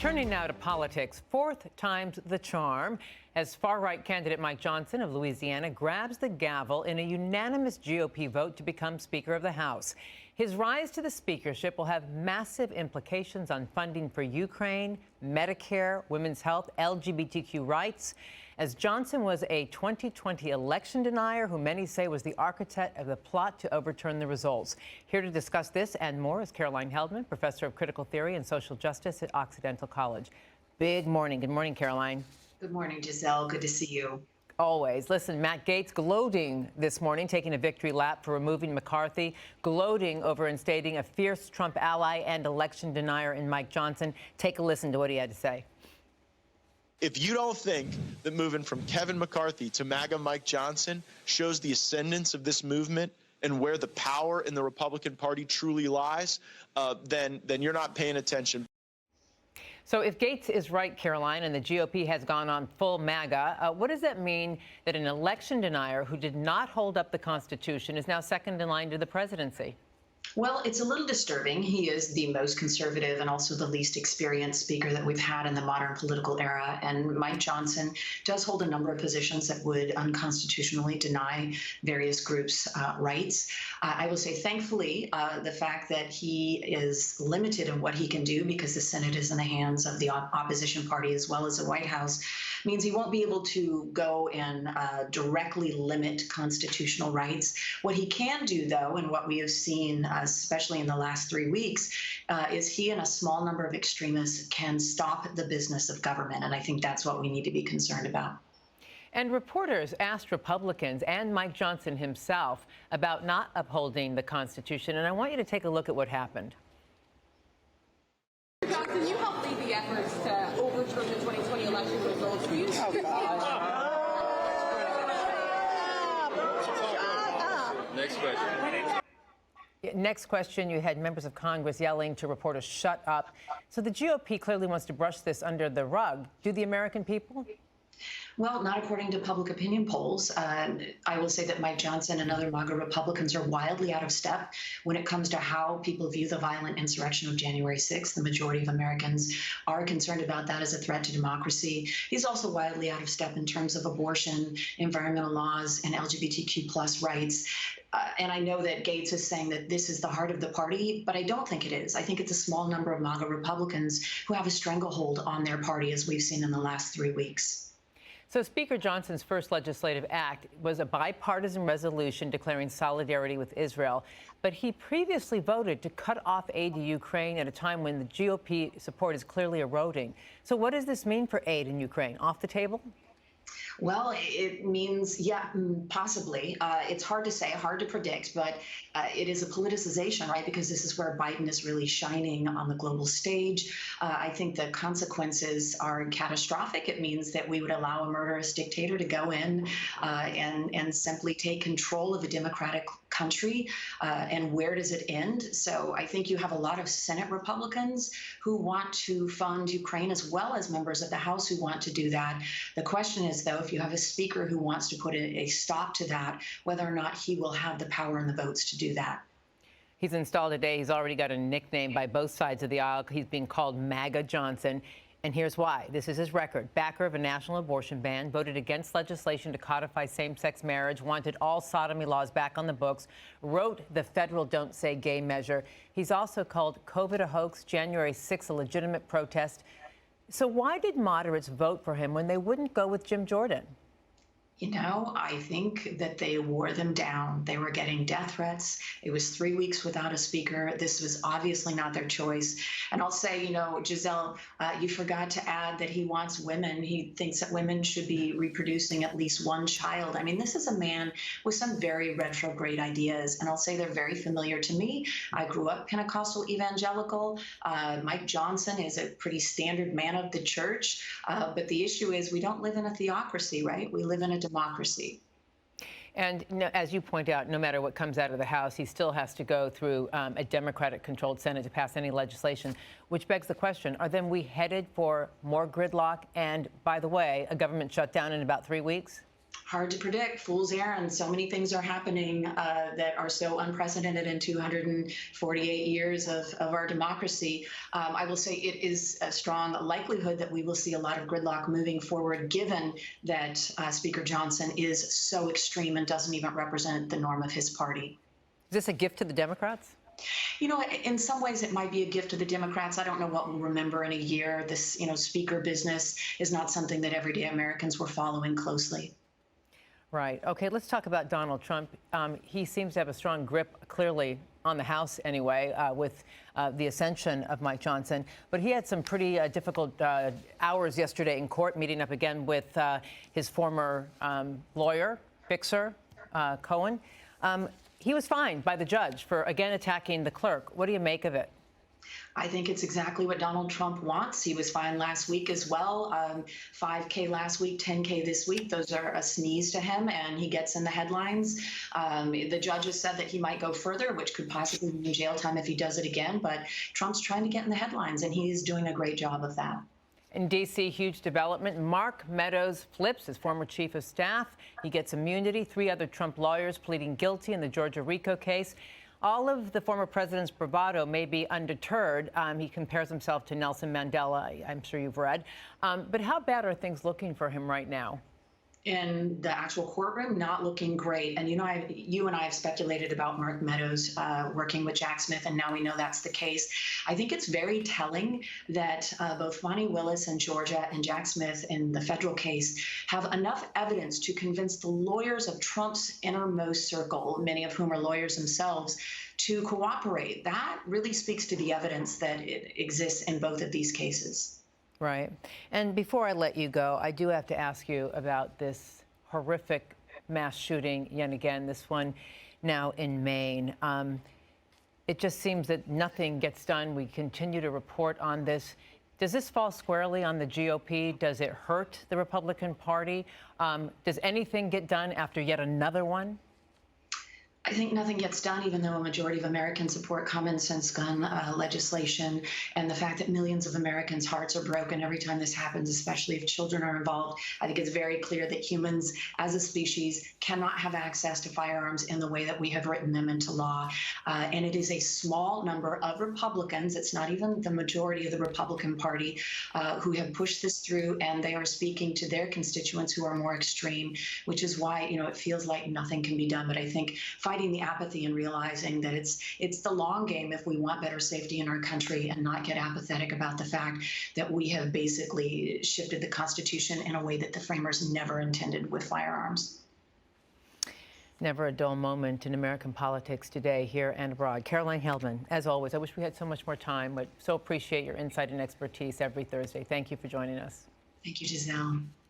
Turning now to politics, fourth time's the charm as far-right candidate Mike Johnson of Louisiana grabs the gavel in a unanimous GOP vote to become Speaker of the House. His rise to the speakership will have massive implications on funding for Ukraine, Medicare, women's health, LGBTQ rights, as Johnson was a 2020 election denier who many say was the architect of the plot to overturn the results. Here to discuss this and more is Caroline Heldman, professor of critical theory and social justice at Occidental College. Big morning. Good morning, Caroline. Good morning, Giselle. Good to see you. Always. Listen, Matt Gaetz gloating this morning, taking a victory lap for removing McCarthy, gloating over instating a fierce Trump ally and election denier in Mike Johnson. Take a listen to what he had to say. If you don't think that moving from Kevin McCarthy to MAGA Mike Johnson shows the ascendance of this movement and where the power in the Republican Party truly lies, then you're not paying attention. So if Gaetz is right, Caroline, and the GOP has gone on full MAGA, what does that mean that an election denier who did not hold up the Constitution is now second in line to the presidency? Well, it's a little disturbing. He is the most conservative and also the least experienced speaker that we've had in the modern political era. And Mike Johnson does hold a number of positions that would unconstitutionally deny various groups' rights. I will say, thankfully, the fact that he is limited in what he can do because the Senate is in the hands of the opposition party as well as the White House means he won't be able to go and directly limit constitutional rights. What he can do, though, and what we have seen especially in the last 3 weeks, is he and a small number of extremists can stop the business of government. And I think that's what we need to be concerned about. And reporters asked Republicans and Mike Johnson himself about not upholding the Constitution. And I want you to take a look at what happened. Johnson, you helped lead the efforts to overturn the 2020 election results. Will you Next question. Next question, you had members of Congress yelling to reporters, shut up. So the GOP clearly wants to brush this under the rug. Do the American people? Well, not according to public opinion polls. I will say that Mike Johnson and other MAGA Republicans are wildly out of step when it comes to how people view the violent insurrection of January 6th. The majority of Americans are concerned about that as a threat to democracy. He's also wildly out of step in terms of abortion, environmental laws, and LGBTQ+ rights. And I know that Gaetz is saying that this is the heart of the party, but I don't think it is. I think it's a small number of MAGA Republicans who have a stranglehold on their party, as we've seen in the last 3 weeks. So Speaker Johnson's first legislative act was a bipartisan resolution declaring solidarity with Israel. But he previously voted to cut off aid to Ukraine at a time when the GOP support is clearly eroding. So what does this mean for aid in Ukraine? Off the table? Well, it means, yeah, possibly. It's hard to say, hard to predict, but it is a politicization, right? Because this is where Biden is really shining on the global stage. I think the consequences are catastrophic. It means that we would allow a murderous dictator to go in and simply take control of a democratic country. And where does it end? So I think you have a lot of Senate Republicans who want to fund Ukraine, as well as members of the House who want to do that. The question is, though, if you have a speaker who wants to put a stop to that, whether or not he will have the power and the votes to do that. He's installed today. He's already got a nickname by both sides of the aisle. He's being called MAGA Johnson. And here's why. This is his record. Backer of a national abortion ban, voted against legislation to codify same-sex marriage, wanted all sodomy laws back on the books, wrote the federal Don't Say Gay measure. He's also called COVID a hoax, January 6th a legitimate protest. So why did moderates vote for him when they wouldn't go with Jim Jordan? You know, I think that they wore them down. They were getting death threats. It was 3 weeks without a speaker. This was obviously not their choice. And I'll say, you know, Giselle, you forgot to add that he wants women. He thinks that women should be reproducing at least one child. I mean, this is a man with some very retrograde ideas. And I'll say they're very familiar to me. I grew up Pentecostal evangelical. Mike Johnson is a pretty standard man of the church. But the issue is we don't live in a theocracy, right? We live in a democracy. And as you point out, no matter what comes out of the House, he still has to go through a Democratic-controlled Senate to pass any legislation, which begs the question, are then we headed for more gridlock and, by the way, a government shutdown in about 3 weeks? hard to predict. Fool's errand. So many things are happening that are so unprecedented in 248 years of our democracy. I will say it is a strong likelihood that we will see a lot of gridlock moving forward, given that Speaker Johnson is so extreme and doesn't even represent the norm of his party. Is this a gift to the Democrats? You know, in some ways it might be a gift to the Democrats. I don't know what we'll remember in a year. This, speaker business is not something that everyday Americans were following closely. Right. Okay, let's talk about Donald Trump. He seems to have a strong grip, clearly, on the House anyway, with the ascension of Mike Johnson. But he had some pretty difficult hours yesterday in court, meeting up again with his former lawyer, fixer, Cohen. He was fined by the judge for, again, attacking the clerk. What do you make of it? I think it's exactly what Donald Trump wants. He was fined last week as well. $5K last week, $10K this week. Those are a sneeze to him, and he gets in the headlines. The judges said that he might go further, which could possibly mean jail time if he does it again. But Trump's trying to get in the headlines, and he's doing a great job of that. In D.C., huge development. Mark Meadows flips, his former chief of staff. He gets immunity. 3 other Trump lawyers pleading guilty in the Georgia RICO case. All of the former president's bravado may be undeterred. He compares himself to Nelson Mandela, I'm sure you've read. But how bad are things looking for him right now? In the actual courtroom, not looking great. And you and I have speculated about Mark Meadows working with Jack Smith, and now we know that's the case. I think it's very telling that both Fani Willis in Georgia and Jack Smith in the federal case have enough evidence to convince the lawyers of Trump's innermost circle, many of whom are lawyers themselves, to cooperate. That really speaks to the evidence that it exists in both of these cases. Right. And before I let you go, I do have to ask you about this horrific mass shooting yet again, this one now in Maine. It just seems that nothing gets done. We continue to report on this. Does this fall squarely on the GOP? Does it hurt the Republican Party? Does anything get done after yet another one? I think nothing gets done, even though a majority of Americans support common sense gun legislation, and the fact that millions of Americans' hearts are broken every time this happens, especially if children are involved. I think it's very clear that humans as a species cannot have access to firearms in the way that we have written them into law. And it is a small number of Republicans, it's not even the majority of the Republican Party, who have pushed this through, and they are speaking to their constituents who are more extreme, which is why, it feels like nothing can be done. But I think fighting the apathy and realizing that it's the long game if we want better safety in our country, and not get apathetic about the fact that we have basically shifted the Constitution in a way that the framers never intended with firearms. Never a dull moment in American politics today, here and abroad. Caroline Heldman, as always, I wish we had so much more time, but so appreciate your insight and expertise every Thursday. Thank you for joining us. Thank you, Giselle.